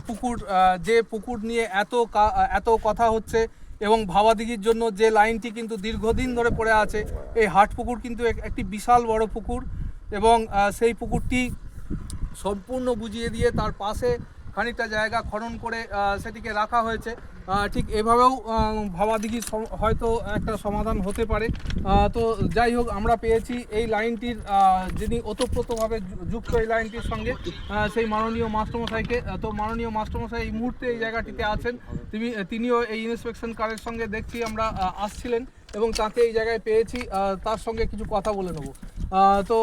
পুকুর যে পুকুর নিয়ে এত কথা হচ্ছে এবং ভাবাদিঘির জন্য যে লাইনটি কিন্তু দীর্ঘদিন ধরে পড়ে আছে, এই হাট পুকুর কিন্তু একটি বিশাল বড় পুকুর এবং সেই পুকুরটি সম্পূর্ণ বুঝিয়ে দিয়ে তার পাশে খানিকটা জায়গা খনন করে সেটিকে রাখা হয়েছে। ঠিক এভাবেও ভাবাদিঘি হয়তো একটা সমাধান হতে পারে। তো যাই হোক, আমরা পেয়েছি এই লাইনটির যিনি ওতপ্রোতভাবে যুক্ত এই লাইনটির সঙ্গে, সেই মাননীয় মাস্টারমশাইকে। তো মাননীয় মাস্টারমশাই এই মুহূর্তে এই জায়গাটিতে আছেন, তিনিও এই ইন্সপেকশন কারের সঙ্গে দেখছি আমরা আসছিলেন এবং তাকে এই জায়গায় পেয়েছি, তার সঙ্গে কিছু কথা বলে নেব। তো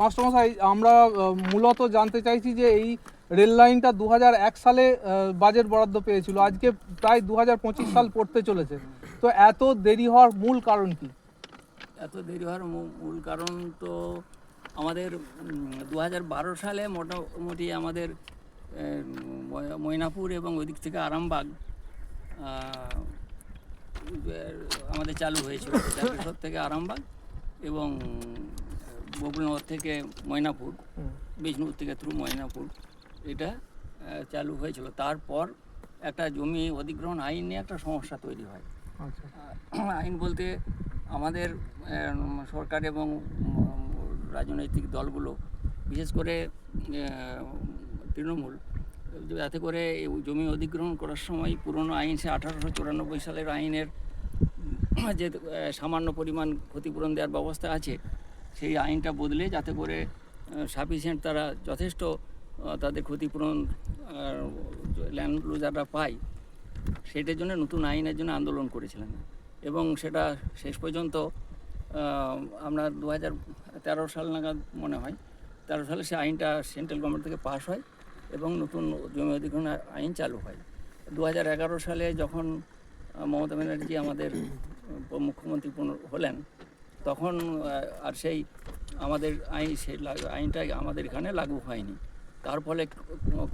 মাস্টারমশাই, আমরা মূলত জানতে চাইছি যে এই রেল লাইনটা 2001 সালে বাজেট বরাদ্দ পেয়েছিল, আজকে প্রায় 2025 সাল পড়তে চলেছে, তো এত দেরি হওয়ার মূল কারণ কি? এত দেরি হওয়ার মূল কারণ তো আমাদের 2012 সালে মোটামুটি আমাদের ময়নাপুর এবং ওই দিক থেকে আরামবাগ আমাদের চালু হয়েছিল। জাতীয় থেকে আরামবাগ এবং বকুলনগর থেকে ময়নাপুর, বিষ্ণুপুর থেকে থ্রু ময়নাপুর, এটা চালু হয়েছিল। তারপর একটা জমি অধিগ্রহণ আইন নিয়ে একটা সমস্যা তৈরি হয়। আইন বলতে আমাদের সরকার এবং রাজনৈতিক দলগুলো, বিশেষ করে তৃণমূল, যাতে করে জমি অধিগ্রহণ করার সময় পুরনো আইন, সে 1894 সালের আইনের যে সামান্য পরিমাণ ক্ষতিপূরণ দেওয়ার ব্যবস্থা আছে, সেই আইনটা বদলে যাতে করে সাফিসিয়েন্ট তারা যথেষ্ট তাদের ক্ষতিপূরণ ল্যান্ড লুজাররা পায়, সেটার জন্য নতুন আইনের জন্য আন্দোলন করেছিলেন এবং সেটা শেষ পর্যন্ত আমরা 2013 সাল নাগাদ মনে হয়, 13 সালে সে আইনটা সেন্ট্রাল গভর্নমেন্ট থেকে পাস হয় এবং নতুন জমি অধিগ্রহণ আইন চালু হয়। 2011 সালে যখন মমতা ব্যানার্জি আমাদের মুখ্যমন্ত্রী হলেন, তখন আর সেই আমাদের সেই আইনটা আমাদের এখানে লাগু হয়নি। তার ফলে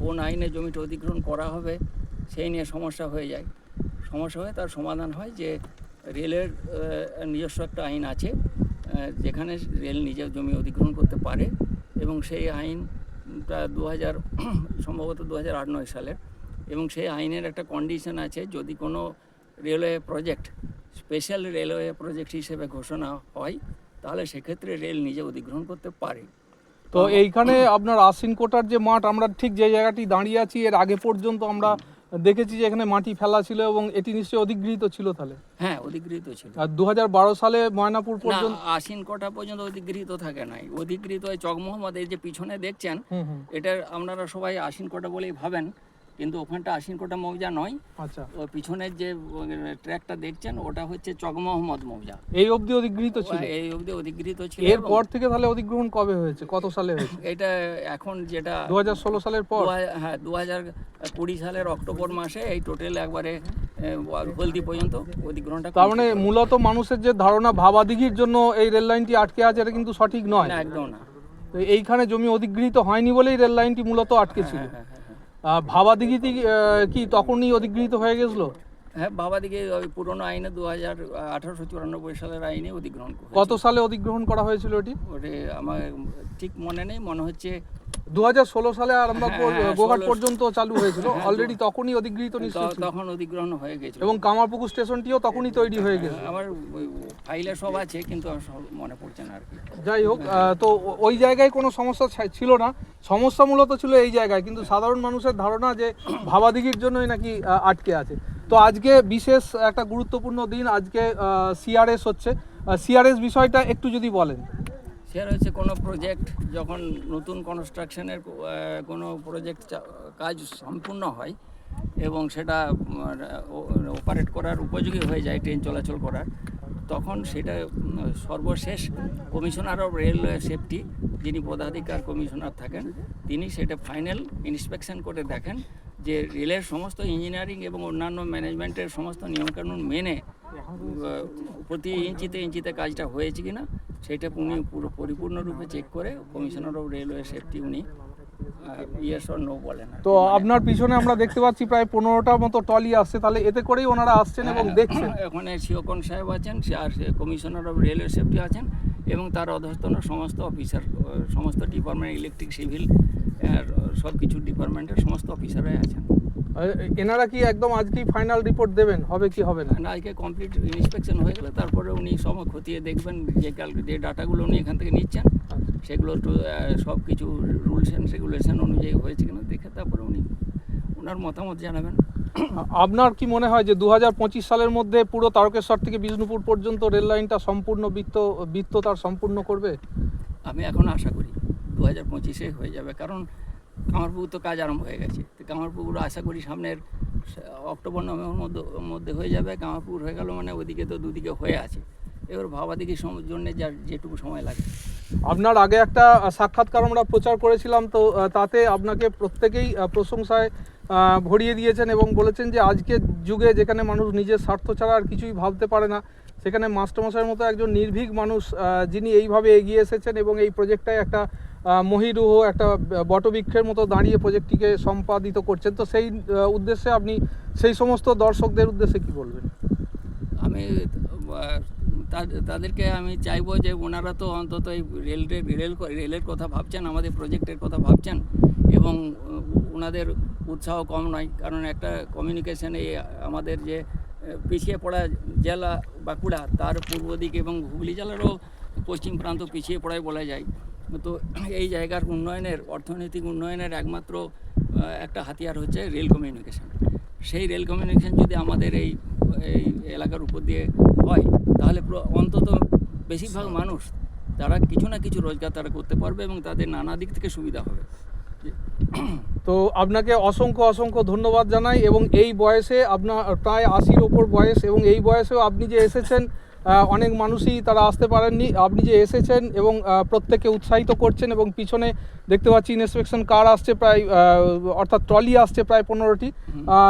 কোন আইনে জমিটা অধিগ্রহণ করা হবে সেই নিয়ে সমস্যা হয়ে যায়। সমস্যা হয়ে তার সমাধান হয় যে রেলের নিজস্ব একটা আইন আছে, যেখানে রেল নিজে জমি অধিগ্রহণ করতে পারে এবং সেই আইনটা সম্ভবত 2008-9 সালের, এবং সেই আইনের একটা কন্ডিশন আছে, যদি কোনো railway project special railway project হিসেবে ঘোষণা হয়, তাহলে সেক্ষেত্রে রেল নিজে অধিগ্রহণ করতে পারে। তো এইখানে আপনার আশ্বিনকোটার যে মাঠ, আমরা ঠিক যে জায়গাটি দাঁড়িয়ে আছি, এর আগে পর্যন্ত আমরা দেখেছি যে এখানে মাটি ফেলা ছিল এবং এটি নিশ্চয়ই অধিগৃহীত ছিল তাহলে? হ্যাঁ, অধিগৃহীত ছিল। আর 2012 সালে ময়নাপুর পর্যন্ত, আশ্বিনকোটা পর্যন্ত অধিগৃহীত থাকে নাই। অধিগৃহীত হয় চক মোহাম্মদ, এই যে পিছনে দেখছেন, এটা আপনারা সবাই আশ্বিনকোটা বলেই ভাবেন, কিন্তু ওখানটা আশ্বিনকোটা মৌজা নয়। আচ্ছা, ওই পিছনের যে ট্র্যাকটা দেখছেন, ওটা হচ্ছে চক মোহাম্মদ মৌজা। এই অবধি অধিগৃহীত ছিল? এই অবধি অধিগৃহীত ছিল। এরপর থেকে তাহলে অধিগ্রহণ কবে হয়েছে, কত সালে হয়েছে? এটা এখন যেটা 2016 সালের পর? হ্যাঁ, 2020 সালের অক্টোবর মাসে এই টোটাল একবারে হলদি পর্যন্ত অধিগ্রহণটা। তার মানে মূলত মানুষের যে ধারণা ভাবাদিঘির জন্য এই রেল লাইনটি আটকে আছে, এটা কিন্তু সঠিক নয়। না, একদম না। তো এইখানে জমি অধিগৃহীত হয়নি বলেই রেল লাইনটি মূলত আটকে ছিল। ভাবাদিঘিতে কি তখনই অধিগৃহীত হয়ে গেছিল? হ্যাঁ, ভাবাদিঘি ওই পুরনো আইনে 1894 সালের আইনে অধিগ্রহণ। কত সালে অধিগ্রহণ করা হয়েছিল ওটি? ওটা আমার ঠিক মনে নেই, মনে হচ্ছে 2016 সালে আরামবাগ গোঘাট পর্যন্ত চালু হয়েছিল, অলরেডি তখনই অধিগৃহীত নিশ্চয়ই ছিল। তখন অধিগ্রহণ হয়ে গেছিল এবং কামারপুকুর স্টেশনটিও তখনই তৈরি হয়ে গেছে। আমার ফাইলে সব আছে, কিন্তু মনে পড়ছে না আর কি। যাই হোক, তো ওই জায়গায় কোনো সমস্যা ছিল না, সমস্যা মূলত ছিল এই জায়গায়, কিন্তু সাধারণ মানুষের ধারণা যে ভাবাদিঘির জন্যই নাকি আটকে আছে। তো আজকে বিশেষ একটা গুরুত্বপূর্ণ দিন, আজকে সিআরএস হচ্ছে। সিআরএস বিষয়টা একটু যদি বলেন। সেটা হচ্ছে কোনো প্রজেক্ট যখন নতুন কনস্ট্রাকশনের কোনো প্রজেক্ট কাজ সম্পূর্ণ হয় এবং সেটা অপারেট করার উপযোগী হয়ে যায়, ট্রেন চলাচল করার, তখন সেটা সর্বশেষ কমিশনার অফ রেলওয়ে সেফটি, যিনি পদাধিকার কমিশনার থাকেন, তিনি সেটা ফাইনাল ইন্সপেকশন করে দেখেন যে রেলের সমস্ত ইঞ্জিনিয়ারিং এবং অন্যান্য ম্যানেজমেন্টের সমস্ত নিয়মকানুন মেনে প্রতি ইঞ্চিতে কাজটা হয়েছে কিনা, সেটা উনি পুরো পরিপূর্ণরূপে চেক করে কমিশনার অফ রেলওয়ে সেফটি উনি ইয়েস অর নো বলেন। তো আপনার পিছনে আমরা দেখতে পাচ্ছি প্রায় 15টার মতো টলি আসছে, তাহলে এতে করেই ওনারা আসছেন এবং দেখছেন। ওখানে সিওকন সাহেব আছেন, আর কমিশনার অফ রেলওয়ে সেফটি আছেন এবং তার অধস্তন সমস্ত অফিসার, সমস্ত ডিপার্টমেন্ট, ইলেকট্রিক, সিভিল, সব কিছু ডিপার্টমেন্টের সমস্ত অফিসাররাই আছেন। এনারা কি একদম আজকেই ফাইনাল রিপোর্ট দেবেন, হবে কি হবে না? না, আজকে কমপ্লিট ইন্সপেকশন হয়ে গেলে তারপরে উনি সব খতিয়ে দেখবেন যে ডাটাগুলো উনি এখান থেকে নিচ্ছেন সেগুলো সব কিছু রুলস অ্যান্ড রেগুলেশন অনুযায়ী হয়েছে কিনা দেখে তারপরে উনি ওনার মতামত জানাবেন। আপনার কি মনে হয় যে 2025 সালের মধ্যে পুরো তারকেশ্বর থেকে বিষ্ণুপুর পর্যন্ত রেল লাইনটা সম্পূর্ণ বৃত্ত তার সম্পূর্ণ করবে? আমি এখন আশা করি 2025-এ হয়ে যাবে, কারণ কামারপুকুর তো কাজ আরম্ভ হয়ে গেছে। তো কামারপুকুর আশা করি সামনের অক্টোবর নভেম্বর মধ্যে হয়ে যাবে। কামারপুকুর হয়ে গেল মানে ওদিকে তো দুদিকে হয়ে আছে, এবার ভাবাদিঘির জন্য যেটুকু সময় লাগে। আপনার আগে একটা সাক্ষাৎকার আমরা প্রচার করেছিলাম, তো তাতে আপনাকে প্রত্যেকেই প্রশংসায় ভরিয়ে দিয়েছেন এবং বলেছেন যে আজকের যুগে যেখানে মানুষ নিজের স্বার্থ ছাড়া আর কিছুই ভাবতে পারে না, সেখানে মাস্টারমশাইয়ের মতো একজন নির্ভীক মানুষ যিনি এইভাবে এগিয়ে এসেছেন এবং এই প্রজেক্টটায় একটা মহিরুহ, একটা বটবৃক্ষের মতো দাঁড়িয়ে প্রজেক্টটিকে সম্পাদিত করছেন। তো সেই উদ্দেশ্যে আপনি সেই সমস্ত দর্শকদের উদ্দেশ্যে কি বলবেন? আমি তাদেরকে আমি চাইবো যে ওনারা তো অন্তত এই রেলের কথা ভাবছেন, আমাদের প্রজেক্টের কথা ভাবছেন, এবং ওনাদের উৎসাহ কম নয়। কারণ একটা কমিউনিকেশনে আমাদের যে পিছিয়ে পড়া জেলা বাঁকুড়া, তার পূর্ব দিক এবং হুগলি জেলারও পশ্চিম প্রান্ত পিছিয়ে পড়ায় বলা যায়। তো এই জায়গার উন্নয়নের, অর্থনৈতিক উন্নয়নের একমাত্র একটা হাতিয়ার হচ্ছে রেল কমিউনিকেশন। সেই রেল কমিউনিকেশন যদি আমাদের এই এলাকার উপর দিয়ে হয়, তাহলে অন্তত বেশিরভাগ মানুষ তারা কিছু না কিছু রোজগার তারা করতে পারবে এবং তাদের নানা দিক থেকে সুবিধা হবে। তো আপনাকে অসংখ্য ধন্যবাদ জানাই। এবং এই বয়সে আপনার প্রায় 80-র ওপর বয়স, এবং এই বয়সেও আপনি যে এসেছেন, অনেক মানুষই তারা আসতে পারেননি, আপনি যে এসেছেন এবং প্রত্যেককে উৎসাহিত করছেন, এবং পিছনে দেখতে পাচ্ছি ইন্সপেকশন কার আসছে প্রায়, অর্থাৎ ট্রলি আসছে প্রায় 15টি।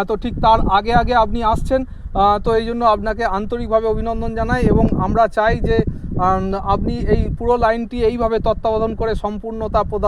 তো ঠিক তার আগে আপনি আসছেন, তো এই জন্য আপনাকে আন্তরিকভাবে অভিনন্দন জানাই। এবং আমরা চাই যে আপনি এই পুরো লাইনটি এইভাবে তত্ত্বাবধান করে সম্পূর্ণতা প্রদান